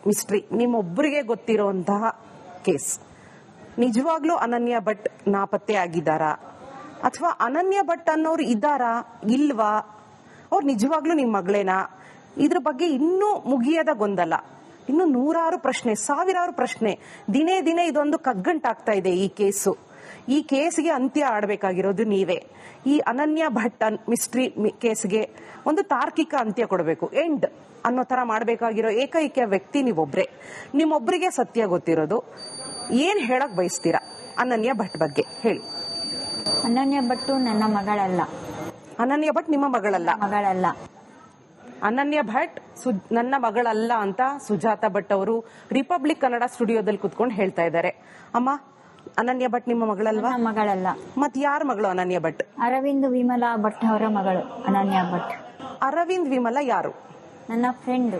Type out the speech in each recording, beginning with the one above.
Mystery ನಿಮ್ಮೊಬ್ಬರಿಗೆ ಗೊತ್ತಿರುವಂತಹ case. ನಿಜವಾಗ್ಲೂ ಅನನ್ಯ ಭಟ್ ನಾಪತ್ತೆ ಆಗಿದ್ದಾರಾ ಅಥವಾ ಅನನ್ಯ ಭಟ್ ಅನ್ನೋರು ಇದ್ದಾರಾ ಇಲ್ವಾ, ಅವ್ರು ನಿಜವಾಗ್ಲೂ ನಿಮ್ಮ ಮಗಳೇನಾ? ಇದ್ರ ಬಗ್ಗೆ ಇನ್ನೂ ಮುಗಿಯದ ಗೊಂದಲ, ಇನ್ನು ನೂರಾರು ಪ್ರಶ್ನೆ, ಸಾವಿರಾರು ಪ್ರಶ್ನೆ. ದಿನೇ ದಿನೇ ಇದೊಂದು ಕಗ್ಗಂಟಾಗ್ತಾ ಇದೆ ಈ ಕೇಸು. ಈ ಕೇಸ್ಗೆ ಅಂತ್ಯ ಆಡಬೇಕಾಗಿರೋದು ನೀವೇ. ಈ ಅನನ್ಯ ಭಟ್ ಮಿಸ್ಟ್ರಿ ಕೇಸ್ಗೆ ಒಂದು ತಾರ್ಕಿಕ ಅಂತ್ಯ ಕೊಡಬೇಕು, ಎಂಡ್ ಅನ್ನೋ ತರ ಮಾಡಬೇಕಾಗಿರೋ ಏಕೈಕ ವ್ಯಕ್ತಿ ನೀವೊಬ್ರೆ. ನಿಮ್ಮೊಬ್ಬರಿಗೆ ಸತ್ಯ ಗೊತ್ತಿರೋದು. ಏನ್ ಹೇಳಕ್ ಬಯಸ್ತೀರಾ ಅನನ್ಯ ಭಟ್ ಬಗ್ಗೆ ಹೇಳಿ. ಅನನ್ಯ ಭಟ್ಟು ನನ್ನ ಮಗಳಲ್ಲ. ಅನನ್ಯ ಭಟ್ ನಿಮ್ಮ ಮಗಳಲ್ಲ? ಮಗಳಲ್ಲ. ಅನನ್ಯ ಭಟ್ ನನ್ನ ಮಗಳಲ್ಲ ಅಂತ ಸುಜಾತ ಭಟ್ ಅವರು ರಿಪಬ್ಲಿಕ್ ಕನ್ನಡ ಸ್ಟುಡಿಯೋದಲ್ಲಿ ಕುತ್ಕೊಂಡು ಹೇಳ್ತಾ ಇದ್ದಾರೆ. ಅಮ್ಮ, ಅನನ್ಯ ಭಟ್ ನಿಮ್ಮ ಮಗಳಲ್ವಾ? ಮಗಳಲ್ಲ. ಮತ್ ಯಾರ ಮಗಳು ಅನನ್ಯ ಭಟ್? ಅರವಿಂದ್ ವಿಮಲಾ ಭಟ್ ಅವರ ಮಗಳು ಅನನ್ಯ ಭಟ್. ಅರವಿಂದ್ ವಿಮಲಾ ಯಾರು? ನನ್ನ ಫ್ರೆಂಡ್.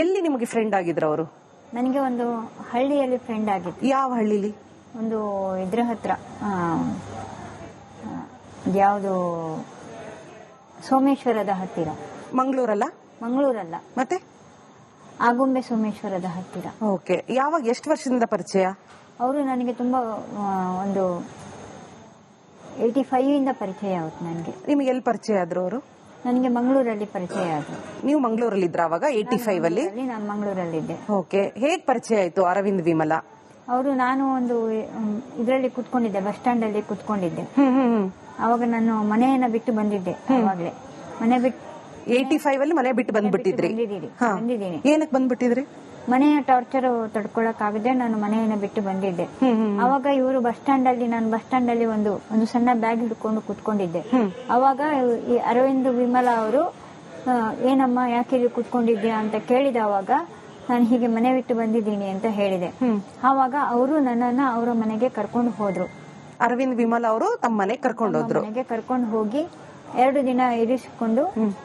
ಎಲ್ಲಿ ನಿಮಗೆ ಫ್ರೆಂಡ್ ಆಗಿದ್ರು ಅವರು? ನನಗೆ ಒಂದು ಹಳ್ಳಿಯಲ್ಲಿ ಫ್ರೆಂಡ್ ಆಗಿತ್ತು. ಯಾವ ಹಳ್ಳಿಲಿ? ಒಂದು ಇದ್ರ ಹತ್ರ, ಯಾವುದು, ಸೋಮೇಶ್ವರದ ಹತ್ತಿರ. ಮಂಗಳೂರಲ್ಲ? ಮಂಗಳೂರಲ್ಲ, ಮತ್ತೆ ಆಗುಂಬೆ ಸೋಮೇಶ್ವರದ ಹತ್ತಿರ. ಓಕೆ. ಯಾವಾಗ, ಎಷ್ಟು ವರ್ಷದಿಂದ ಪರಿಚಯ? ಅವರು ನನಗೆ ತುಂಬಾ ಒಂದು 85 ಇಂದ ಪರಿಚಯ ಆಗುತ್ತೆ ನನಗೆ. ನಿಮಗೆ ಎಲ್ಲಿ ಪರಿಚಯ ಆದ್ರು ಅವರು? ನನಗೆ ಮಂಗಳೂರಲ್ಲಿ ಪರಿಚಯ ಆದ್ರು. ನೀವು ಮಂಗಳೂರಲ್ಲಿ ಇದ್ರ ಅವಾಗ 85 ಅಲ್ಲಿ? ನಾನು ಮಂಗಳೂರಲ್ಲಿದ್ದೆ. ಓಕೆ. ಹೇಗ್ ಪರಿಚಯ ಆಯ್ತು ಅರವಿಂದ್ ವಿಮಲಾ? ಅವರು, ನಾನು ಒಂದು ಇದರಲ್ಲಿ ಕುತ್ಕೊಂಡಿದ್ದೆ, ಬಸ್ ಸ್ಟ್ಯಾಂಡ್ ಅಲ್ಲಿ ಕುತ್ಕೊಂಡಿದ್ದೆ. ಅವಾಗ ನಾನು ಮನೆಯನ್ನ ಬಿಟ್ಟು ಬಂದಿದ್ದೆ. ಅವಾಗ್ಲೇ ಮನೆ ಬಿಟ್ಟು 85 ಅಲ್ಲಿ ಮನೆ ಬಿಟ್ಟು ಬಂದ್ಬಿಟ್ಟಿದ್ರಿ? ಬಂದಿದ್ದೀನಿ. ಏನಕ್ಕೆ ಬಂದ್ಬಿಟ್ಟಿದ್ರಿ? ಮನೆಯ ಟಾರ್ಚರ್ ತಡ್ಕೊಳಕ್ ಆಗದೆ ನಾನು ಮನೆಯನ್ನ ಬಿಟ್ಟು ಬಂದಿದ್ದೆ. ಅವಾಗ ಇವರು ಬಸ್ ಸ್ಟ್ಯಾಂಡ್ ಅಲ್ಲಿ, ನಾನು ಬಸ್ ಸ್ಟ್ಯಾಂಡ್ ಅಲ್ಲಿ ಒಂದು ಸಣ್ಣ ಬ್ಯಾಗ್ ಹಿಡ್ಕೊಂಡು ಕುತ್ಕೊಂಡಿದ್ದೆ. ಅವಾಗ ಈ ಅರವಿಂದ್ ವಿಮಲಾ ಅವರು, ಏನಮ್ಮ ಯಾಕೆ ಇಲ್ಲಿ ಕುತ್ಕೊಂಡಿದ್ಯಾ ಅಂತ ಕೇಳಿದವಾಗ ನಾನು ಹೀಗೆ ಮನೆ ಬಿಟ್ಟು ಬಂದಿದ್ದೀನಿ ಅಂತ ಹೇಳಿದೆ. ಆವಾಗ ಅವರು ನನ್ನನ್ನ ಅವರ ಮನೆಗೆ ಕರ್ಕೊಂಡು ಹೋದ್ರು. ಅರವಿಂದ್ ವಿಮಲಾ ಅವರು ತಮ್ಮ ಮನೆಗೆ ಕರ್ಕೊಂಡು ಹೋದ್ರು? ಮನೆಗೆ ಕರ್ಕೊಂಡು ಹೋಗಿ 2 ದಿನ ಇರಿಸಿಕೊಂಡು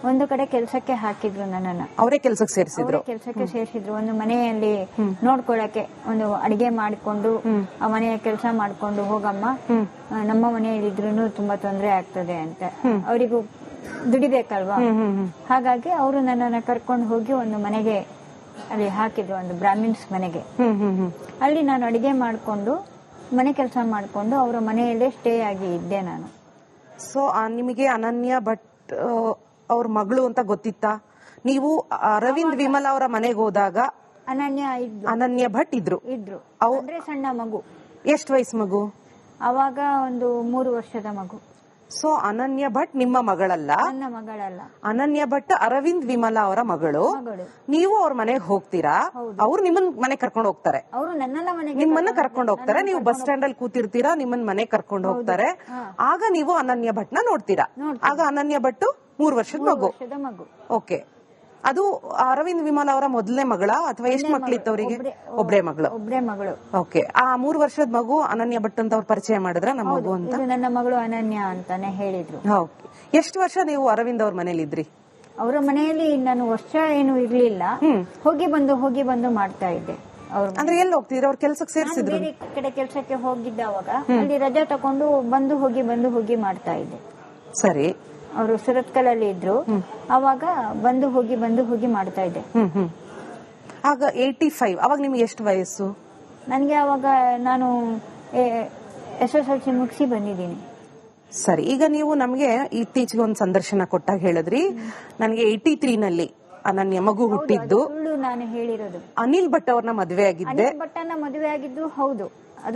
ಒಂದು ಕಡೆ ಕೆಲಸಕ್ಕೆ ಹಾಕಿದ್ರು ನನ್ನನ್ನ. ಅವರೇ ಕೆಲಸಕ್ಕೆ ಸೇರಿಸಿದ್ರು? ಕೆಲಸಕ್ಕೆ ಸೇರಿಸಿದ್ರು. ಒಂದು ಮನೆಯಲ್ಲಿ ನೋಡ್ಕೊಳಕ್ಕೆ, ಒಂದು ಅಡಿಗೆ ಮಾಡಿಕೊಂಡು ಆ ಮನೆಯ ಕೆಲಸ ಮಾಡ್ಕೊಂಡು ಹೋಗಮ್ಮ, ನಮ್ಮ ಮನೆಯಲ್ಲಿ ಇದ್ರೂ ತುಂಬಾ ತೊಂದರೆ ಆಗ್ತದೆ ಅಂತ. ಅವರಿಗೂ ದುಡಿಬೇಕಲ್ವಾ. ಹಾಗಾಗಿ ಅವರು ನನ್ನನ್ನ ಕರ್ಕೊಂಡು ಹೋಗಿ ಒಂದು ಮನೆಗೆ ಅಲ್ಲಿ ಹಾಕಿದ್ರು, ಒಂದು ಬ್ರಾಹ್ಮಿನ್ಸ್ ಮನೆಗೆ. ಅಲ್ಲಿ ನಾನು ಅಡಿಗೆ ಮಾಡ್ಕೊಂಡು ಮನೆ ಕೆಲಸ ಮಾಡ್ಕೊಂಡು ಅವರ ಮನೆಯಲ್ಲೇ ಸ್ಟೇ ಆಗಿ ಇದ್ದೆ ನಾನು. ಸೊ ನಿಮಗೆ ಅನನ್ಯ ಭಟ್ ಅವ್ರ ಮಗಳು ಅಂತ ಗೊತ್ತಿತ್ತಾ? ನೀವು ಅರವಿಂದ್ ವಿಮಲಾ ಅವರ ಮನೆಗೆ ಹೋದಾಗ ಅನನ್ಯ ಭಟ್ ಇದ್ರು? ಅಂದ್ರೆ ಸಣ್ಣ ಮಗು. ಎಷ್ಟು ವಯಸ್ಸು ಮಗು? ಅವಾಗ ಒಂದು 3 ವರ್ಷದ ಮಗು. ಸೊ ಅನನ್ಯ ಭಟ್ ನಿಮ್ಮ ಮಗಳಲ್ಲ? ನನ್ನ ಮಗಳಲ್ಲ. ಅನನ್ಯ ಭಟ್ ಅರವಿಂದ್ ವಿಮಲಾ ಅವರ ಮಗಳು. ನೀವು ಅವ್ರ ಮನೆಗೆ ಹೋಗ್ತೀರಾ, ಅವ್ರು ನಿಮ್ಮನ್ನ ಮನೆ ಕರ್ಕೊಂಡು ಹೋಗ್ತಾರೆ? ಅವರು ನಿಮ್ಮನ್ನ ಕರ್ಕೊಂಡು ಹೋಗ್ತಾರೆ, ನೀವು ಬಸ್ ಸ್ಟ್ಯಾಂಡ್ ಅಲ್ಲಿ ಕೂತಿರ್ತೀರಾ, ನಿಮ್ಮನ್ನ ಮನೆ ಕರ್ಕೊಂಡು ಹೋಗ್ತಾರೆ. ಆಗ ನೀವು ಅನನ್ಯ ಭಟ್ನ ನೋಡ್ತೀರಾ. ಆಗ ಅನನ್ಯ ಭಟ್ 3 ವರ್ಷದ ಮಗು. ಓಕೆ. ಅದು ಅರವಿಂದ್ ವಿಮಲಾ ಅವರ ಮೊದಲನೇ ಮಗಳ ಅಥವಾ ಎಷ್ಟು ಮಕ್ಳಿತ್ತು ಅವರಿಗೆ? ಒಬ್ರೇ ಮಗಳು. ಓಕೆ. ಆ 3 ವರ್ಷದ ಮಗು ಅನನ್ಯ ಭಟ್ ಅಂತ ಅವ್ರು ಪರಿಚಯ ಮಾಡಿದ್ರ ನಮ್ಮ ಮಗು ಅಂತ? ನನ್ನ ಮಗಳು ಅನನ್ಯ ಅಂತಾನೆ ಹೇಳಿದ್ರು. ಎಷ್ಟು ವರ್ಷ ನೀವು ಅರವಿಂದ್ ಅವ್ರ ಮನೇಲಿ ಇದ್ರಿ? ಅವರ ಮನೆಯಲ್ಲಿ ನಾನು ವರ್ಷ ಏನು ಇರ್ಲಿಲ್ಲ, ಹೋಗಿ ಬಂದು ಮಾಡ್ತಾ ಇದ್ದೆ. ಅಂದ್ರೆ ಎಲ್ಲಿ ಹೋಗ್ತಿದ್ರು? ಅವ್ರ ಕೆಲ್ಸಕ್ಕೆ ಸೇರಿಸಿದ್ರು? ಕಡೆ ಕೆಲ್ಸಕ್ಕೆ ಹೋಗಿದ್ದವಾಗ ಅಲ್ಲಿ ರಜೆ ತಕೊಂಡು ಬಂದು ಹೋಗಿ ಮಾಡ್ತಾ ಇದ್ದೆ. ಸರಿ. ಅವರು ಸುರತ್ಕಲಲ್ಲಿ ಇದ್ರು, ಅವಾಗ ಬಂದು ಹೋಗಿ ಮಾಡ್ತಾ ಇದ್ದೆ. ಆಗ 85, ಅವಾಗ ನಿಮ್ಗೆ ಎಷ್ಟು ವಯಸ್ಸು? ನನ್ಗೆ ಅವಾಗ ನಾನು SSLC ಮುಗಿಸಿ ಬಂದಿದ್ದೀನಿ. ಸರಿ. ಈಗ ನೀವು ನಮ್ಗೆ ಇತ್ತೀಚೆಗೆ ಒಂದು ಸಂದರ್ಶನ ಕೊಟ್ಟಾಗ ಹೇಳಿದ್ರಿ, ನನಗೆ 83 ನಲ್ಲಿ ಅನನ್ಯ ಮಗು ಹುಟ್ಟಿದ್ದು. ನಾನು ಹೇಳಿರೋದು ಅನಿಲ್ ಭಟ್ ಅವ್ರನ್ನ ಮದುವೆ ಆಗಿದ್ದೆ. ಮದುವೆ ಆಗಿದ್ದು ಹೌದು.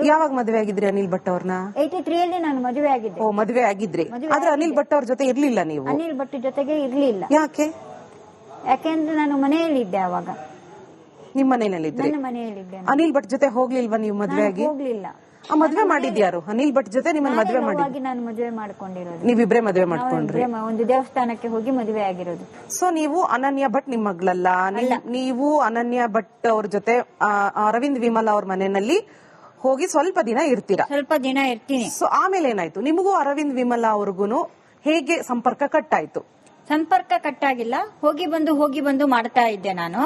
ಯಾವಾಗ ಮದುವೆ ಆಗಿದ್ರಿ ಅನಿಲ್ ಭಟ್ ಅವ್ರನ್ನ? 83 ಅಲ್ಲಿ ನಾನು ಮದುವೆ ಆಗಿದ್ದೆ. ಓ, ಮದುವೆ ಆಗಿದ್ರಿ. ಆದ್ರೆ ಅನಿಲ್ ಭಟ್ ಅವ್ರ ಜೊತೆ ಇರ್ಲಿಲ್ಲ ನೀವು? ಅನಿಲ್ ಭಟ್ ಜೊತೆಗೆ ಇರ್ಲಿಲ್ಲ. ಯಾಕೆಂದ್ರೆ ನಾನು ಮನೆಯಲ್ಲಿದ್ದೆ ಅವಾಗ. ನಿಮ್ ಮನೆಯಲ್ಲಿದ್ರಿ? ನನ್ನ ಮನೆಯಲ್ಲಿದ್ದೆ. ಅನಿಲ್ ಭಟ್ ಜೊತೆ ಹೋಗ್ಲಿಲ್ವಾ ನೀವು ಮದುವೆ ಆಗಿ? ಹೋಗ್ಲಿಲ್ಲ. ಮದುವೆ ಮಾಡಿದ್ಯಾರು? ಅನಿಲ್ ಭಟ್ ಜೊತೆ ನಿಮ್ಮನ್ನ ಮದುವೆ ಮಾಡಿ? ನಾನು ಮದುವೆ ಮಾಡ್ಕೊಂಡಿರೋದು. ನೀವಿಬ್ರೇ ಮದುವೆ ಮಾಡ್ಕೊಂಡ್ರಿ? ಒಂದು ದೇವಸ್ಥಾನಕ್ಕೆ ಹೋಗಿ ಮದುವೆ ಆಗಿರೋದು. ಸೊ ನೀವು ಅನನ್ಯ ಭಟ್ ನಿಮ್ ಮಗಳಲ್ಲ. ನೀವು ಅನನ್ಯ ಭಟ್ ಅವ್ರ ಜೊತೆ ಅರವಿಂದ್ ವಿಮಲಾ ಅವ್ರ ಮನೆಯಲ್ಲಿ ಹೋಗಿ ಸ್ವಲ್ಪ ದಿನ ಇರ್ತೀರಾ? ಸ್ವಲ್ಪ ದಿನ ಇರ್ತೀನಿ. ಸೊ ಆಮೇಲೆ ಏನಾಯ್ತು? ನಿಮಗೂ ಅರವಿಂದ್ ವಿಮಲಾ ಅವ್ರಿಗೂ ಹೇಗೆ ಸಂಪರ್ಕ ಕಟ್ಟಾಯ್ತು? ಸಂಪರ್ಕ ಕಟ್ಟಾಗಿಲ್ಲ, ಹೋಗಿ ಬಂದು ಮಾಡ್ತಾ ಇದ್ದೆ ನಾನು.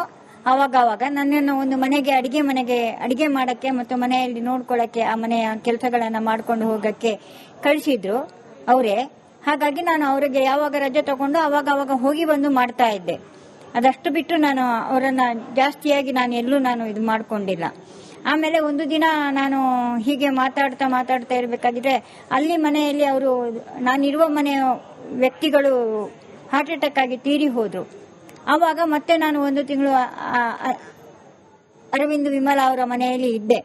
ಅವಾಗ ನನ್ನನ್ನು ಒಂದು ಮನೆಗೆ ಅಡಿಗೆ ಮಾಡಕ್ಕೆ ಮತ್ತು ಮನೆಯಲ್ಲಿ ನೋಡ್ಕೊಳ್ಳಕ್ಕೆ, ಆ ಮನೆಯ ಕೆಲಸಗಳನ್ನ ಮಾಡ್ಕೊಂಡು ಹೋಗಕ್ಕೆ ಕಳಿಸಿದ್ರು ಅವರೇ. ಹಾಗಾಗಿ ನಾನು ಅವರಿಗೆ ಯಾವಾಗ ರಜೆ ತಗೊಂಡು ಅವಾಗ ಹೋಗಿ ಬಂದು ಮಾಡ್ತಾ ಇದ್ದೆ. ಅದಷ್ಟು ಬಿಟ್ಟು ನಾನು ಅವರನ್ನ ಜಾಸ್ತಿಯಾಗಿ ನಾನು ಎಲ್ಲೂ ನಾನು ಇದು ಮಾಡ್ಕೊಂಡಿಲ್ಲ. ಆಮೇಲೆ ಒಂದು ದಿನ ನಾನು ಹೀಗೆ ಮಾತಾಡ್ತಾ ಇರಬೇಕಾದ್ರೆ ಅಲ್ಲಿ ಮನೆಯಲ್ಲಿ ಅವರು ನಾನಿರುವ ಮನೆಯ ವ್ಯಕ್ತಿಗಳು ಹಾರ್ಟ್ ಅಟ್ಯಾಕ್ ಆಗಿ ತೀರಿ ಹೋದ್ರು. ಆವಾಗ ಮತ್ತೆ ನಾನು 1 ತಿಂಗಳು ಅರವಿಂದ್ ವಿಮಲಾ ಅವರ ಮನೆಯಲ್ಲಿ ಇದ್ದೆ.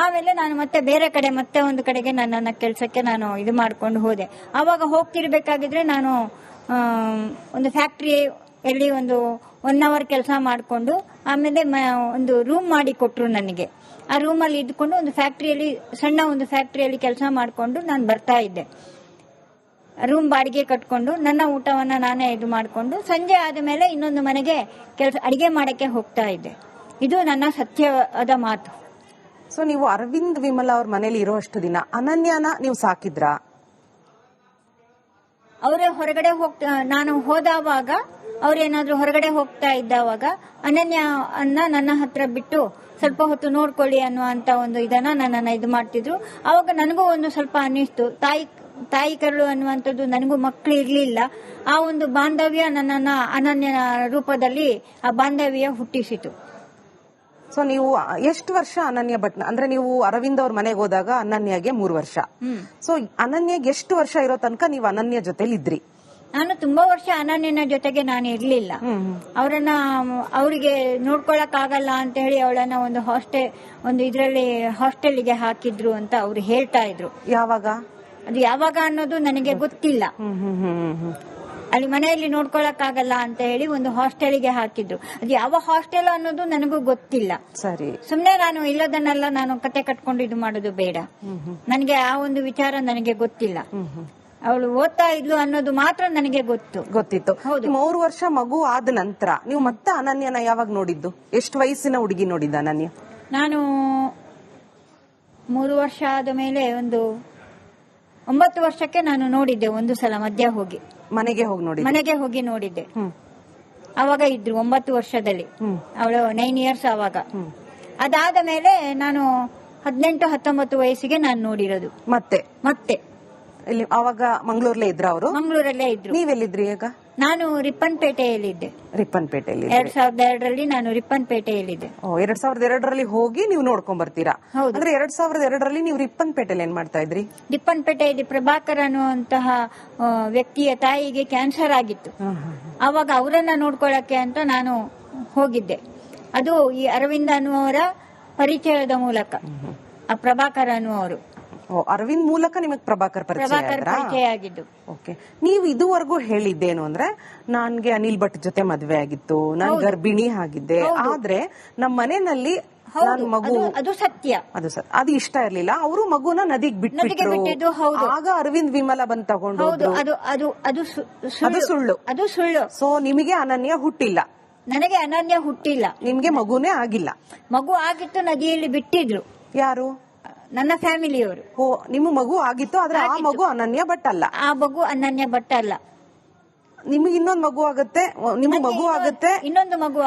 ಆಮೇಲೆ ನಾನು ಮತ್ತೆ ಬೇರೆ ಕಡೆ ಮತ್ತೆ ಒಂದು ಕಡೆಗೆ ನನ್ನ ಕೆಲಸಕ್ಕೆ ನಾನು ಇದು ಮಾಡ್ಕೊಂಡು ಹೋದೆ. ಆವಾಗ ಹೋಗ್ತಿರ್ಬೇಕಾಗಿದ್ರೆ ನಾನು ಒಂದು ಫ್ಯಾಕ್ಟ್ರಿಯಲ್ಲಿ ಒಂದು 1 ಅವರ್ ಕೆಲಸ ಮಾಡಿಕೊಂಡು ಆಮೇಲೆ ಒಂದು ರೂಮ್ ಮಾಡಿ ಕೊಟ್ರು ನನಗೆ. ಆ ರೂಮಲ್ಲಿ ಇದ್ಕೊಂಡು ಒಂದು ಸಣ್ಣ ಒಂದು ಫ್ಯಾಕ್ಟ್ರಿಯಲ್ಲಿ ಕೆಲಸ ಮಾಡಿಕೊಂಡು ನಾನು ಬರ್ತಾ ಇದ್ದೆ. ರೂಮ್ ಬಾಡಿಗೆ ಕಟ್ಕೊಂಡು ನನ್ನ ಊಟವನ್ನ ನಾನೇ ಇದು ಮಾಡಿಕೊಂಡು ಸಂಜೆ ಆದ ಮೇಲೆ ಇನ್ನೊಂದು ಮನೆಗೆ ಅಡಿಗೆ ಮಾಡಕ್ಕೆ ಹೋಗ್ತಾ ಇದ್ದೆ. ಇದು ನನ್ನ ಸತ್ಯವಾದ ಮಾತು. ಸೊ ನೀವು ಅರವಿಂದ್ ವಿಮಲಾ ಅವ್ರ ಮನೇಲಿ ಇರೋಷ್ಟು ದಿನ ಅನನ್ಯನ ನೀವು ಸಾಕಿದ್ರಾ? ಅವರೇ ಹೊರಗಡೆ ನಾನು ಹೋದವಾಗ ಅವ್ರೇನಾದ್ರೂ ಹೊರಗಡೆ ಹೋಗ್ತಾ ಇದ್ದವಾಗ ಅನನ್ಯ ಅನ್ನ ನನ್ನ ಹತ್ರ ಬಿಟ್ಟು ಸ್ವಲ್ಪ ಹೊತ್ತು ನೋಡ್ಕೊಳ್ಳಿ ಅನ್ನುವಂತ ಒಂದು ಇದನ್ನ ನನ್ನನ್ನ ಇದು ಮಾಡ್ತಿದ್ರು. ಅವಾಗ ನನಗೂ ಒಂದು ಸ್ವಲ್ಪ ಅನ್ನಿಸ್ತು, ತಾಯಿ ಕರುಳು ಅನ್ನುವಂಥದ್ದು ನನಗೂ ಮಕ್ಕಳು ಇರ್ಲಿಲ್ಲ. ಆ ಒಂದು ಬಾಂಧವ್ಯ ನನ್ನನ್ನ ಅನನ್ಯ ರೂಪದಲ್ಲಿ ಆ ಬಾಂಧವ್ಯ ಹುಟ್ಟಿಸಿತು. ಸೊ ನೀವು ಎಷ್ಟು ವರ್ಷ ಅನನ್ಯ ಭಟ್ ಅಂದ್ರೆ ನೀವು ಅರವಿಂದ್ ಅವ್ರ ಮನೆಗೆ ಹೋದಾಗ ಅನನ್ಯಗೆ 3 ವರ್ಷ. ಸೊ ಅನನ್ಯಗೆ ಎಷ್ಟು ವರ್ಷ ಇರೋ ತನಕ ನೀವು ಅನನ್ಯ ಜೊತೆಲಿ ಇದ್ರಿ? ನಾನು ತುಂಬಾ ವರ್ಷ ಅನನ್ಯನ ಜೊತೆಗೆ ನಾನು ಇರ್ಲಿಲ್ಲ. ಅವರಿಗೆ ನೋಡ್ಕೊಳಕ್ ಆಗಲ್ಲ ಅಂತ ಹೇಳಿ ಅವಳನ್ನ ಒಂದು ಇದರಲ್ಲಿ ಹಾಸ್ಟೆಲ್ಗೆ ಹಾಕಿದ್ರು ಅಂತ ಅವ್ರು ಹೇಳ್ತಾ ಇದ್ರು. ಯಾವಾಗ? ಅದು ಯಾವಾಗ ಅನ್ನೋದು ನನಗೆ ಗೊತ್ತಿಲ್ಲ. ಅಲ್ಲಿ ಮನೆಯಲ್ಲಿ ನೋಡ್ಕೊಳಕ್ ಆಗಲ್ಲ ಅಂತ ಹೇಳಿ ಒಂದು ಹಾಸ್ಟೆಲ್ಗೆ ಹಾಕಿದ್ರು. ಅದು ಯಾವ ಹಾಸ್ಟೆಲ್ ಅನ್ನೋದು ನನಗೂ ಗೊತ್ತಿಲ್ಲ. ಸರಿ, ಸುಮ್ನೆ ನಾನು ಇಲ್ಲದನ್ನೆಲ್ಲ ನಾನು ಕತೆ ಕಟ್ಕೊಂಡು ಇದು ಮಾಡೋದು ಬೇಡ. ನನಗೆ ಆ ಒಂದು ವಿಚಾರ ನನಗೆ ಗೊತ್ತಿಲ್ಲ. ಅವಳು ಓದ್ತಾ ಇದ್ಲು ಅನ್ನೋದು ಮಾತ್ರ ನನಗೆ ಗೊತ್ತಿತ್ತು. ಹೌದು. 3 ವರ್ಷ ಮಗು ಆದ ನಂತರ ನೀವು ಮತ್ತೆ ಅನನ್ಯನ ಯಾವಾಗ ನೋಡಿದ್ದು? ಎಷ್ಟು ವಯಸ್ಸಿನ ಹುಡುಗಿ ನೋಡಿದ್ದ ಅನನ್ಯ? ನಾನು 3 ವರ್ಷ ಆದ ಮೇಲೆ ಒಂದು 9 ವರ್ಷಕ್ಕೆ ನಾನು ನೋಡಿದ್ದೆ. ಒಂದು ಸಲ ಮಧ್ಯ ಹೋಗಿ ಮನೆಗೆ ಹೋಗಿ ನೋಡಿದ್ದೆ. ಅವಾಗ ಇದ್ರು 9 ವರ್ಷದಲ್ಲಿ, ಅವಳು 9 ಇಯರ್ಸ್ ಅವಾಗ. ಅದಾದ ಮೇಲೆ ನಾನು 18-19 ವಯಸ್ಸಿಗೆ ನಾನು ನೋಡಿರೋದು ಮತ್ತೆ ಅವಾಗ ಮಂಗಳೂರಲ್ಲೇ ಇದ್ರ ಅವರು? ಮಂಗಳೂರಲ್ಲೇ ಇದ್ರು. ನೀವೆಲ್ಲಿದ್ರಿ ಈಗ? ನಾನು ರಿಪ್ಪನ್ಪೇಟೆಯಲ್ಲಿದ್ದೆ. 2002ರಲ್ಲಿ ನಾನು ರಿಪ್ಪನ್ಪೇಟೆಯಲ್ಲಿದ್ದೆ. 2002ರಲ್ಲಿ ಹೋಗಿ ನೀವು ನೋಡ್ಕೊಂಡ್ ಬರ್ತೀರಾ? ಅಂದ್ರೆ 2002ರಲ್ಲಿ ನೀವು ರಿಪ್ಪನ್ಪೇಟೆಯಲ್ಲಿ ಏನ್ ಮಾಡ್ತಾ ಇದ್ರಿ? ರಿಪ್ಪನ್ಪೇಟೆಯಲ್ಲಿ ಪ್ರಭಾಕರ್ ಅನ್ನುವಂತಹ ವ್ಯಕ್ತಿಯ ತಾಯಿಗೆ ಕ್ಯಾನ್ಸರ್ ಆಗಿತ್ತು. ಅವಾಗ ಅವರನ್ನ ನೋಡ್ಕೊಳ್ಳಕ್ಕೆ ಅಂತ ನಾನು ಹೋಗಿದ್ದೆ. ಅದು ಈ ಅರವಿಂದ್ ಅನ್ನುವರ ಪರಿಚಯದ ಮೂಲಕ. ಆ ಪ್ರಭಾಕರ್ ಅನ್ನುವರು ಅರವಿಂದ್ ಮೂಲಕ ನಿಮಗೆ ಪ್ರಭಾಕರ್ ಪರಿಚಯ ಆಗಿದ್ದು. ಓಕೆ. ನೀವು ಇದುವರೆಗೂ ಹೇಳಿದ್ದೇನು ಅಂದ್ರೆ ನನ್ಗೆ ಅನಿಲ್ ಭಟ್ ಜೊತೆ ಮದ್ವೆ ಆಗಿತ್ತು, ನಾನ್ ಗರ್ಭಿಣಿ ಆಗಿದ್ದೆ, ಆದ್ರೆ ನಮ್ಮ ಮನೆಯಲ್ಲಿ ಮಗು ಅದು ಸತ್ಯ, ಅದು ಇಷ್ಟ ಇರ್ಲಿಲ್ಲ, ಅವರು ಮಗುನ ನದಿಗೆ ಬಿಟ್ಬಿಟ್ಟು ಆಗ ಅರವಿಂದ್ ವಿಮಲಾ ಬಂದ್ ತಗೊಂಡು ಅದು ಸುಳ್ಳು. ಸೊ ನಿಮಗೆ ಅನನ್ಯ ಹುಟ್ಟಿಲ್ಲ? ನನಗೆ ಅನನ್ಯ ಹುಟ್ಟಿಲ್ಲ. ನಿಮ್ಗೆ ಮಗುನೇ ಆಗಿಲ್ಲ? ಮಗು ಆಗಿತ್ತು, ನದಿಯಲ್ಲಿ ಬಿಟ್ಟಿದ್ರು. ಯಾರು? ನನ್ನ ಫ್ಯಾಮಿಲಿಯವರು. ನಿಮ್ಮ ಮಗು ಆಗಿತ್ತು, ಆದ್ರೆ ಆ ಮಗು ಅನನ್ಯ ಭಟ್ ಅಲ್ಲ. ಆ ಮಗು ಅನನ್ಯ ಭಟ್ ಅಲ್ಲ. ನಿಮಗೆ ಇನ್ನೊಂದು ಮಗು ಆಗುತ್ತೆ, ಇನ್ನೊಂದು ಮಗು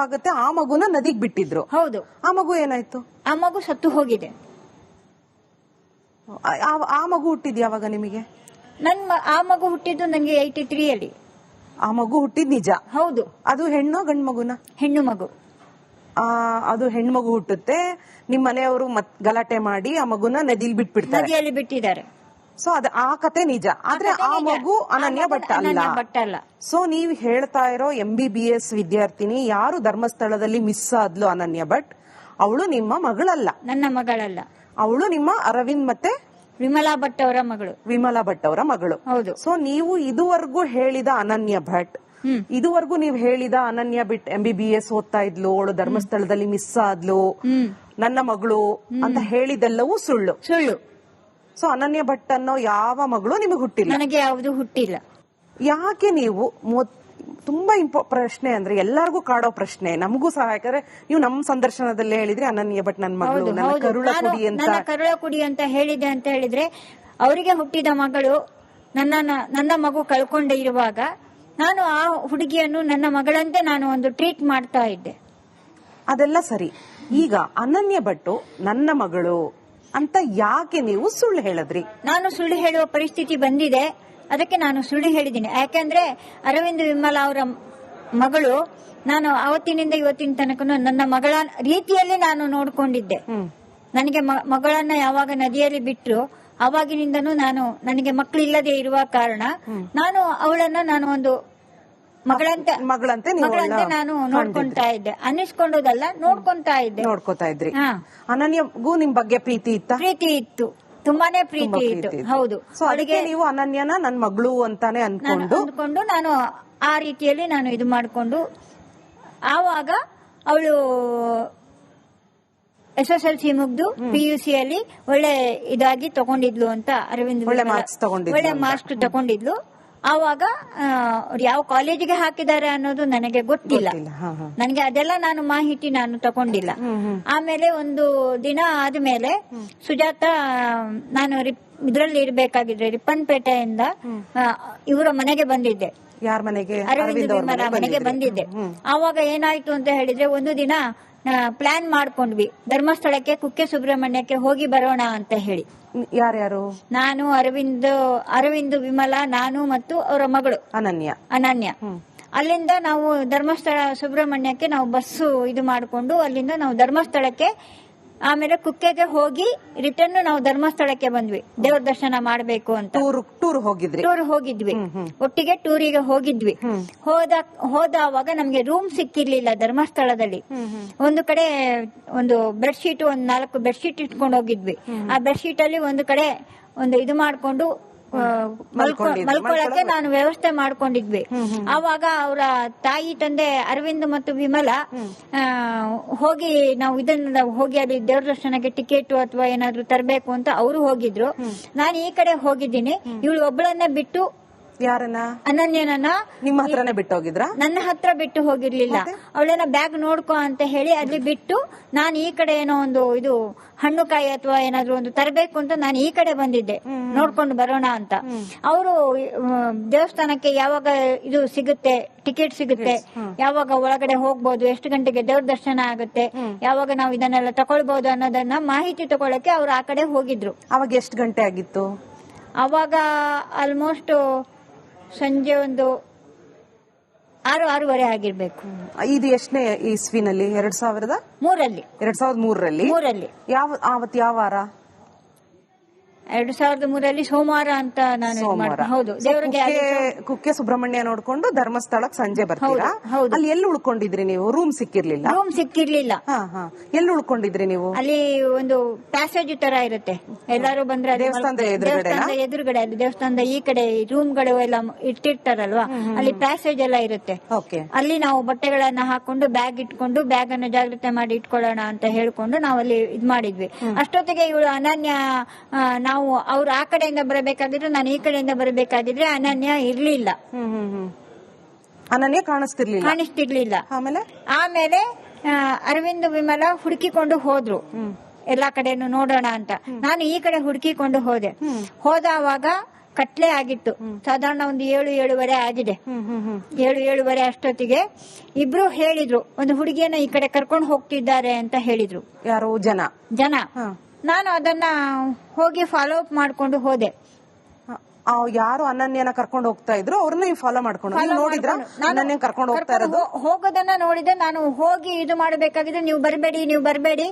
ಆಗುತ್ತೆ, ಆ ಮಗುನ ನದಿಗೆ ಬಿಟ್ಟಿದ್ರು. ಹೌದು. ಆ ಮಗು ಏನಾಯ್ತು? ಆ ಮಗು ಸತ್ತು ಹೋಗಿದೆ. ಆ ಮಗು ಹುಟ್ಟಿದ್ ಯಾವಾಗ ನಿಮಗೆ? ಆ ಮಗು ಹುಟ್ಟಿದ್ದು ನನಗೆ 83ಯಲ್ಲಿ. ಆ ಮಗು ಹುಟ್ಟಿದ್ ನಿಜ? ಹೌದು. ಅದು ಹೆಣ್ಣು ಗಂಡು ಮಗುನ? ಹೆಣ್ಣು ಮಗು. ಅದು ಹೆಣ್ಣು ಮಗು ಹುಟ್ಟುತ್ತೆ, ನಿಮ್ ಮನೆಯವರು ಗಲಾಟೆ ಮಾಡಿ ಆ ಮಗುನ ನದಿಲಿ ಬಿಟ್ಟಿದ್ದಾರೆ. ಸೊ ಆ ಕತೆ ನಿಜ, ಆದ್ರೆ ಆ ಮಗು ಅನನ್ಯ ಭಟ್ ಅಲ್ಲ. ಸೊ ನೀವ್ ಹೇಳ್ತಾ ಇರೋ MBBS ವಿದ್ಯಾರ್ಥಿನಿ ಯಾರು ಧರ್ಮಸ್ಥಳದಲ್ಲಿ ಮಿಸ್ ಆದ್ಲು ಅನನ್ಯ ಭಟ್, ಅವಳು ನಿಮ್ಮ ಮಗಳಲ್ಲ? ನನ್ನ ಮಗಳಲ್ಲ. ಅವಳು ನಿಮ್ಮ ಅರವಿಂದ್ ಮತ್ತೆ ವಿಮಲಾ ಭಟ್ ಅವರ ಮಗಳು. ಹೌದು. ಸೊ ನೀವು ಇದುವರೆಗೂ ಹೇಳಿದ ಅನನ್ಯ ಭಟ್, ಇದುವರೆಗೂ ನೀವು ಹೇಳಿದ ಅನನ್ಯ ಬಿಟ್ MBBS ಓದ್ತಾ ಇದ್ಲು, ಅವಳು ಧರ್ಮಸ್ಥಳದಲ್ಲಿ ಮಿಸ್ ಆದ್ಲು, ನನ್ನ ಮಗಳು ಅಂತ ಹೇಳಿದೆಲ್ಲವೂ ಸುಳ್ಳು. ಸೊ ಅನನ್ಯ ಭಟ್ ಅನ್ನೋ ಯಾವ ಮಗಳು ನಿಮಗೆ ಹುಟ್ಟಿಲ್ಲ? ನನಗೆ ಯಾವುದು ಹುಟ್ಟಿಲ್ಲ. ಯಾಕೆ ನೀವು ತುಂಬಾ ಪ್ರಶ್ನೆ ಅಂದ್ರೆ ಎಲ್ಲರಿಗೂ ಕಾಡೋ ಪ್ರಶ್ನೆ, ನಮಗೂ ಸಹ, ಯಾಕಂದ್ರೆ ನೀವು ನಮ್ಮ ಸಂದರ್ಶನದಲ್ಲಿ ಹೇಳಿದ್ರೆ ಅನನ್ಯ ಭಟ್ ನನ್ನ ಮಗಳು, ನನ್ನ ಕರುಳ ಕುಡಿ ಅಂತ ಹೇಳಿದೆ ಅಂತ ಹೇಳಿದ್ರೆ, ಅವರಿಗೆ ಹುಟ್ಟಿದ ಮಗಳು ನನ್ನ ಮಗು ಕಳ್ಕೊಂಡಿರುವಾಗ ನಾನು ಆ ಹುಡುಗಿಯನ್ನು ನನ್ನ ಮಗಳಂತೆ ನಾನು ಒಂದು ಟ್ರೀಟ್ ಮಾಡ್ತಾ ಇದ್ದೆ. ಅದೆಲ್ಲ ಸರಿ. ಈಗ ಅನನ್ಯ ಭಟ್ಟು ನನ್ನ ಮಗಳು ಅಂತ ಯಾಕೆ ನೀವು ಸುಳ್ಳು ಹೇಳಿದ್ರಿ? ನಾನು ಸುಳ್ಳು ಹೇಳುವ ಪರಿಸ್ಥಿತಿ ಬಂದಿದೆ, ಅದಕ್ಕೆ ನಾನು ಸುಳ್ಳು ಹೇಳಿದ್ದೀನಿ. ಯಾಕೆಂದ್ರೆ ಅರವಿಂದ್ ವಿಮಲಾ ಅವರ ಮಗಳು ನಾನು ಅವತ್ತಿನಿಂದ ಇವತ್ತಿನ ತನಕ ನನ್ನ ಮಗಳ ರೀತಿಯಲ್ಲಿ ನಾನು ನೋಡ್ಕೊಂಡಿದ್ದೆ. ನನಗೆ ಮಗಳನ್ನ ಯಾವಾಗ ನದಿಯಲ್ಲಿ ಬಿಟ್ರು ಅವಾಗಿನಿಂದನೂ ನನಗೆ ಮಕ್ಕಳಿಲ್ಲದೆ ಇರುವ ಕಾರಣ ನಾನು ಅವಳನ್ನ ನಾನು ಒಂದು ಮಗಳಂತೆ ನಾನು ನೋಡ್ಕೊಂತಾ ಇದ್ದೆ. ಅನ್ನಿಸ್ಕೊಂಡೋದಲ್ಲ, ನೋಡ್ಕೊಂತಾ ಇದ್ರಿ. ಅನನ್ಯಗೂ ನಿಮ್ ಬಗ್ಗೆ ಪ್ರೀತಿ ಇತ್ತು, ತುಂಬಾನೇ ಪ್ರೀತಿ ಇತ್ತು. ಹೌದು. ಅವಳಿಗೆ ನೀವು ಅನನ್ಯನ ನನ್ ಮಗಳು ಅಂತಾನೆ ಅಂದ್ಕೊಂಡು ನಾನು ಆ ರೀತಿಯಲ್ಲಿ ನಾನು ಇದು ಮಾಡ್ಕೊಂಡು ಆವಾಗ ಅವಳು SSLC ಮುಗ್ದು PUC ಅಲ್ಲಿ ಒಳ್ಳೆ ಇದಾಗಿ ತಗೊಂಡಿದ್ಲು ಅಂತ ಅರವಿಂದ್ ಒಳ್ಳೆ ಮಾರ್ಕ್ಸ್ ತಗೊಂಡಿದ್ಲು. ಆವಾಗ ಯಾವ ಕಾಲೇಜಿಗೆ ಹಾಕಿದ್ದಾರೆ ಅನ್ನೋದು ನನಗೆ ಗೊತ್ತಿಲ್ಲ. ನನಗೆ ಅದೆಲ್ಲ ಮಾಹಿತಿ ನಾನು ತಗೊಂಡಿಲ್ಲ. ಆಮೇಲೆ ಒಂದು ದಿನ ಆದ್ಮೇಲೆ ಸುಜಾತ ನಾನು ಇದ್ರಲ್ಲಿ ಇರ್ಬೇಕಾಗಿದ್ರೆ ರಿಪ್ಪನ್ಪೇಟೆಯಿಂದ ಇವರ ಮನೆಗೆ ಬಂದಿದ್ದೆ. ಯಾರ ಮನೆಗೆ? ಅರವಿಂದ್ ವಿಮಲ ಮನೆಗೆ ಬಂದಿದ್ದೆ. ಆವಾಗ ಏನಾಯ್ತು ಅಂತ ಹೇಳಿದ್ರೆ ಒಂದು ದಿನ ಪ್ಲಾನ್ ಮಾಡ್ಕೊಂಡ್ವಿ, ಧರ್ಮಸ್ಥಳಕ್ಕೆ ಕುಕ್ಕೆ ಸುಬ್ರಹ್ಮಣ್ಯಕ್ಕೆ ಹೋಗಿ ಬರೋಣ ಅಂತ ಹೇಳಿ. ಯಾರ್ಯಾರು? ನಾನು, ಅರವಿಂದ್ ವಿಮಲ, ನಾನು ಮತ್ತು ಅವರ ಮಗಳು ಅನನ್ಯ. ಅಲ್ಲಿಂದ ನಾವು ಧರ್ಮಸ್ಥಳ ಸುಬ್ರಹ್ಮಣ್ಯಕ್ಕೆ ನಾವು ಬಸ್ಸು ಇದು ಮಾಡಿಕೊಂಡು ಅಲ್ಲಿಂದ ನಾವು ಧರ್ಮಸ್ಥಳಕ್ಕೆ, ಆಮೇಲೆ ಕುಕ್ಕೆಗೆ ಹೋಗಿ ರಿಟರ್ನ್ ನಾವು ಧರ್ಮಸ್ಥಳಕ್ಕೆ ಬಂದ್ವಿ ದೇವ್ರ ದರ್ಶನ ಮಾಡಬೇಕು ಅಂತ. ಟೂರ್ ಹೋಗಿದ್ವಿ, ಒಟ್ಟಿಗೆ ಟೂರಿಗೆ ಹೋಗಿದ್ವಿ. ಹೋದವಾಗ ನಮ್ಗೆ ರೂಮ್ ಸಿಕ್ಕಿರ್ಲಿಲ್ಲ ಧರ್ಮಸ್ಥಳದಲ್ಲಿ. ಒಂದು ಕಡೆ ಒಂದು ಬೆಡ್ಶೀಟ್, 4 ಬೆಡ್ಶೀಟ್ ಇಟ್ಕೊಂಡು ಹೋಗಿದ್ವಿ. ಆ ಬೆಡ್ಶೀಟ್ ಅಲ್ಲಿ ಒಂದು ಕಡೆ ಒಂದು ಇದು ಮಾಡ್ಕೊಂಡು ಮಲ್ಕೊಳ್ಳಕ್ಕೆ ನಾನು ವ್ಯವಸ್ಥೆ ಮಾಡ್ಕೊಂಡಿದ್ವಿ. ಆವಾಗ ಅವರ ತಾಯಿ ತಂದೆ ಅರವಿಂದ್ ಮತ್ತು ವಿಮಲ ಹೋಗಿ ನಾವು ಇದನ್ನ ಹೋಗಿ ಅಲ್ಲಿ ದೇವ್ರ ದರ್ಶನಕ್ಕೆ ಟಿಕೆಟ್ ಅಥವಾ ಏನಾದ್ರು ತರಬೇಕು ಅಂತ ಅವರು ಹೋಗಿದ್ರು. ನಾನು ಈ ಕಡೆ ಹೋಗಿದ್ದೀನಿ. ಇವಳು ಒಬ್ಬಳನ್ನ ಬಿಟ್ಟು, ಯಾರನ್ನ? ಅನನ್ಯನ ನಿಮ್ಮ ಹತ್ರನೇ ಬಿಟ್ಟು ಹೋಗಿದ್ರ? ನನ್ನ ಹತ್ರ ಬಿಟ್ಟು ಹೋಗಿರ್ಲಿಲ್ಲ. ಅವಳನ್ನ ಬ್ಯಾಗ್ ನೋಡ್ಕೊ ಅಂತ ಹೇಳಿ ಅಲ್ಲಿ ಬಿಟ್ಟು ನಾನು ಈ ಕಡೆ ಏನೋ ಒಂದು ಇದು ಹಣ್ಣುಕಾಯಿ ಅಥವಾ ಏನಾದ್ರು ಒಂದು ತರಬೇಕು ಅಂತ ನಾನು ಈ ಕಡೆ ಬಂದಿದ್ದೆ, ನೋಡ್ಕೊಂಡು ಬರೋಣ ಅಂತ. ಅವರು ದೇವಸ್ಥಾನಕ್ಕೆ ಯಾವಾಗ ಇದು ಸಿಗುತ್ತೆ, ಟಿಕೆಟ್ ಸಿಗುತ್ತೆ, ಯಾವಾಗ ಒಳಗಡೆ ಹೋಗ್ಬೋದು, ಎಷ್ಟು ಗಂಟೆಗೆ ದೇವ್ರ ದರ್ಶನ ಆಗುತ್ತೆ, ಯಾವಾಗ ನಾವು ಇದನ್ನೆಲ್ಲ ತಗೊಳ್ಬಹುದು ಅನ್ನೋದನ್ನ ಮಾಹಿತಿ ತಗೊಳಕ್ಕೆ ಅವ್ರು ಆ ಕಡೆ ಹೋಗಿದ್ರು. ಅವಾಗ ಎಷ್ಟು ಗಂಟೆ ಆಗಿತ್ತು? ಅವಾಗ ಆಲ್ಮೋಸ್ಟ್ ಸಂಜೆ ಒಂದು 6-6:30 ಆಗಿರ್ಬೇಕು. ಇದು ಎಷ್ಟನೇ ಇಸ್ವಿನಲ್ಲಿ? 2003ರಲ್ಲಿ. ಯಾವ ವಾರ? 2003ರಲ್ಲಿ ಸೋಮವಾರ ಅಂತ ನಾನು ಹೌದು. ದೇವರಿಗೆ ಕುಕ್ಕೆ ಸುಬ್ರಹ್ಮಣ್ಯ ನೋಡ್ಕೊಂಡು ಧರ್ಮಸ್ಥಳಕ್ಕೆ ಸಂಜೆ ಬರ್ತೀರಾ? ಅಲ್ಲಿ ಎಲ್ಲಿ ಉಳ್ಕೊಂಡಿದ್ರಿ ನೀವು? ರೂಮ್ ಸಿಕ್ಕಿರ್ಲಿಲ್ಲ? ಎಲ್ಲಿ ಉಳ್ಕೊಂಡಿದ್ರಿ ನೀವು? ಅಲ್ಲಿ ಒಂದು ಪ್ಯಾಸೇಜ್ ತರ ಇರುತ್ತೆ, ಎಲ್ಲಾರು ಬಂದ್ರೆ ದೇವಸ್ಥಾನದ ಎದುರುಗಡೆ, ಅಲ್ಲಿ ದೇವಸ್ಥಾನದ ಈ ಕಡೆ ರೂಮ್ಗಳು ಎಲ್ಲ ಇಟ್ಟಿರ್ತಾರಲ್ವಾ, ಅಲ್ಲಿ ಪ್ಯಾಸೇಜ್ ಎಲ್ಲ ಇರುತ್ತೆ. ಅಲ್ಲಿ ನಾವು ಬಟ್ಟೆಗಳನ್ನ ಹಾಕೊಂಡು ಬ್ಯಾಗ್ ಇಟ್ಕೊಂಡು ಬ್ಯಾಗ್ ಅನ್ನು ಜಾಗ್ರತೆ ಮಾಡಿ ಇಟ್ಕೊಳ್ಳೋಣ ಅಂತ ಹೇಳ್ಕೊಂಡು ನಾವು ಅಲ್ಲಿ ಇದ್ ಮಾಡಿದ್ವಿ. ಅಷ್ಟೊತ್ತಿಗೆ ಇವಳು ಅನನ್ಯ, ನಾವು ಅವ್ರು ಆ ಕಡೆಯಿಂದ ಬರಬೇಕಾಗಿದ್ರೆ ನಾನು ಈ ಕಡೆಯಿಂದ ಬರಬೇಕಾಗಿದ್ರೆ ಅನನ್ಯ ಇರ್ಲಿಲ್ಲ. ಅನನ್ಯ ಕಾಣಿಸ್ತಿರ್ಲಿಲ್ಲ. ಆಮೇಲೆ ಅರವಿಂದ್ ವಿಮಲ ಹುಡುಕಿಕೊಂಡು ಹೋದ್ರು ಎಲ್ಲಾ ಕಡೆನು ನೋಡೋಣ ಅಂತ. ನಾನು ಈ ಕಡೆ ಹುಡುಕಿಕೊಂಡು ಹೋದವಾಗ ಕತ್ಲೆ ಆಗಿತ್ತು. ಸಾಧಾರಣ ಒಂದು 7-7:30 ಆಗಿದೆ. 7-7:30 ಅಷ್ಟೊತ್ತಿಗೆ ಇಬ್ರು ಹೇಳಿದ್ರು, ಒಂದು ಹುಡುಗಿಯನ್ನ ಈ ಕಡೆ ಕರ್ಕೊಂಡು ಹೋಗ್ತಿದ್ದಾರೆ ಅಂತ ಹೇಳಿದ್ರು. ಯಾರು? ಜನ. ನಾನು ಅದನ್ನ ಹೋಗಿ ಫಾಲೋ ಅಪ್ ಮಾಡ್ಕೊಂಡು ಹೋದೆ. ಯಾರು ಅನನ್ಯನ ಕರ್ಕೊಂಡು ಹೋಗ್ತಾ ಇದ್ರು ಅವ್ರನ್ನ ನೀವು ಫಾಲೋ ಮಾಡ್ಕೊಂಡು ಅನನ್ಯ ಕರ್ಕೊಂಡು ಹೋಗ್ತಾ ಇರೋದು? ಹೋಗೋದನ್ನ ನೋಡಿದೆ. ನಾನು ಹೋಗಿ ಇದು ಮಾಡಬೇಕಾಗಿದ್ರೆ ನೀವು ಬರಬೇಡಿ,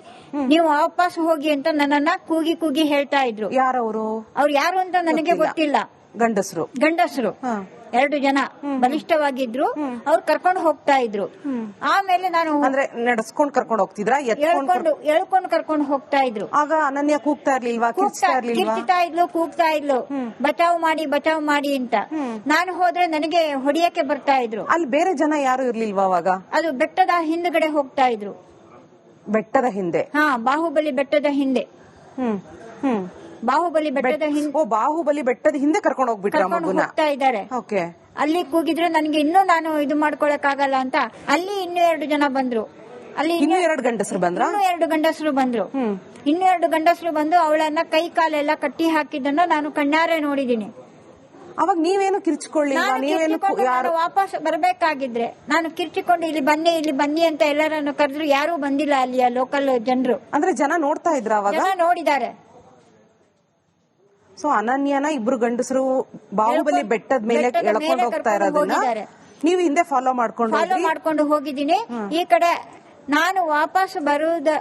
ನೀವು ವಾಪಸ್ ಹೋಗಿ ಅಂತ ನನ್ನನ್ನ ಕೂಗಿ ಹೇಳ್ತಾ ಇದ್ರು. ಯಾರವರು? ಅವ್ರು ಯಾರು ಅಂತ ನನಗೆ ಗೊತ್ತಿಲ್ಲ. ಗಂಡಸರು 2 ಜನ ಬಲಿಷ್ಠವಾಗಿದ್ರು. ಅವ್ರು ಕರ್ಕೊಂಡು ಹೋಗ್ತಾ ಇದ್ರು. ಆಮೇಲೆ ನಾನು ಅಂದ್ರೆ ನಡೆಸ್ಕೊಂಡು ಕರ್ಕೊಂಡು ಹೋಗ್ತಿದ್ರಾ? ಎಳ್ಕೊಂಡು ಕರ್ಕೊಂಡು ಹೋಗ್ತಾ ಇದ್ರು. ಆಗ ಅನನ್ಯ ಕೂಗ್ತಾ ಇರ್ಲಿಲ್ವಾ? ಕೂಗ್ತಾ ಇದ್ಲು, ಬಚಾವ್ ಮಾಡಿ ಅಂತ. ನಾನು ಹೋದ್ರೆ ನನಗೆ ಹೊಡಿಯಕ್ಕೆ ಬರ್ತಾ ಇದ್ರು. ಅಲ್ಲಿ ಬೇರೆ ಜನ ಯಾರು ಇರ್ಲಿಲ್ವಾ ಅವಾಗ? ಅದು ಬೆಟ್ಟದ ಹಿಂದ್ಗಡೆ ಹೋಗ್ತಾ ಇದ್ರು. ಬೆಟ್ಟದ ಹಿಂದೆ? ಬಾಹುಬಲಿ ಬೆಟ್ಟದ ಹಿಂದೆ. ಬಾಹುಬಲಿ ಬೆಟ್ಟದ ಹಿಂದೆ ಕರ್ಕೊಂಡು ಹೋಗ್ತಾ ಇದ್ದಾರೆ. ಅಲ್ಲಿ ಕೂಗಿದ್ರೆ ನನಗೆ ಇನ್ನೂ ನಾನು ಇದು ಮಾಡ್ಕೊಳಕ್ಕಾಗಲ್ಲ ಅಂತ ಅಲ್ಲಿ ಇನ್ನೂ 2 ಜನ ಬಂದ್ರು. ಅಲ್ಲಿ ಇನ್ನೂ 2 ಗಂಡಸರು ಬಂದ್ರು. ಇನ್ನೂ 2 ಗಂಡಸರು ಬಂದು ಅವಳನ್ನ ಕೈ ಕಾಲೆಲ್ಲ ಕಟ್ಟಿ ಹಾಕಿದ್ದನ್ನ ನಾನು ಕಣ್ಣಾರೆ ನೋಡಿದೀನಿ. ಅವಾಗ ನೀವೇನು ಕಿರ್ಚಿಕೊಳ್ಳಿ? ವಾಪಸ್ ಬರ್ಬೇಕಾಗಿದ್ರೆ ನಾನು ಕಿರ್ಚಿಕೊಂಡು ಇಲ್ಲಿ ಬನ್ನಿ ಅಂತ ಎಲ್ಲರನ್ನು ಕರೆದ್ರು. ಯಾರು ಬಂದಿಲ್ಲ ಅಲ್ಲಿಯ ಲೋಕಲ್ ಜನರು. ಅಂದ್ರೆ ಜನ ನೋಡ್ತಾ ಇದ್ರ? ಅವಾಗ ನೋಡಿದ್ದಾರೆ. ಸೊ ಅನನ್ಯನ ಇಬ್ರು ಗಂಡಸರು ಬಾಹುಬಲಿ ಬೆಟ್ಟದ ಮೇಲೆ ಎಳ್ಕೊಂಡು ಹೋಗ್ತಾ ಇರೋದನ್ನ ನೀವು ಹಿಂದೆ ಫಾಲೋ ಮಾಡ್ಕೊಂಡು ಹೋಗಿದ್ದೀನಿ. ಈ ಕಡೆ ನಾನು ವಾಪಸ್ ಬರುವುದ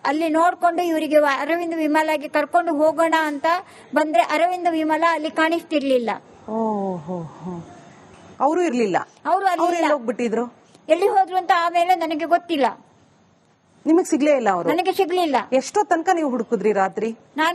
ಅಲ್ಲಿ ನೋಡ್ಕೊಂಡು ಇವರಿಗೆ ಅರವಿಂದ್ ವಿಮಲಾಗೆ ಕರ್ಕೊಂಡು ಹೋಗೋಣ ಅಂತ ಬಂದ್ರೆ ಅರವಿಂದ್ ವಿಮಲಾ ಅಲ್ಲಿ ಕಾಣಿಸ್ತಿರ್ಲಿಲ್ಲ. ಅವರು ಇರ್ಲಿಲ್ಲ. ಅವರು ಹೋಗ್ಬಿಟ್ಟಿದ್ರು. ಎಲ್ಲಿ ಹೋದ್ರು ಅಂತ ಆಮೇಲೆ ನನಗೆ ಗೊತ್ತಿಲ್ಲ. ನಿಮಗ್ ಸಿಗ್ಲೇ ಇಲ್ಲ ಅವರು? ನನಗೆ ಸಿಗ್ಲಿಲ್ಲ. ಎಷ್ಟೋ ತನಕ ನೀವು ಹುಡುಕಿದ್ರಿ ರಾತ್ರಿ? ನಾನು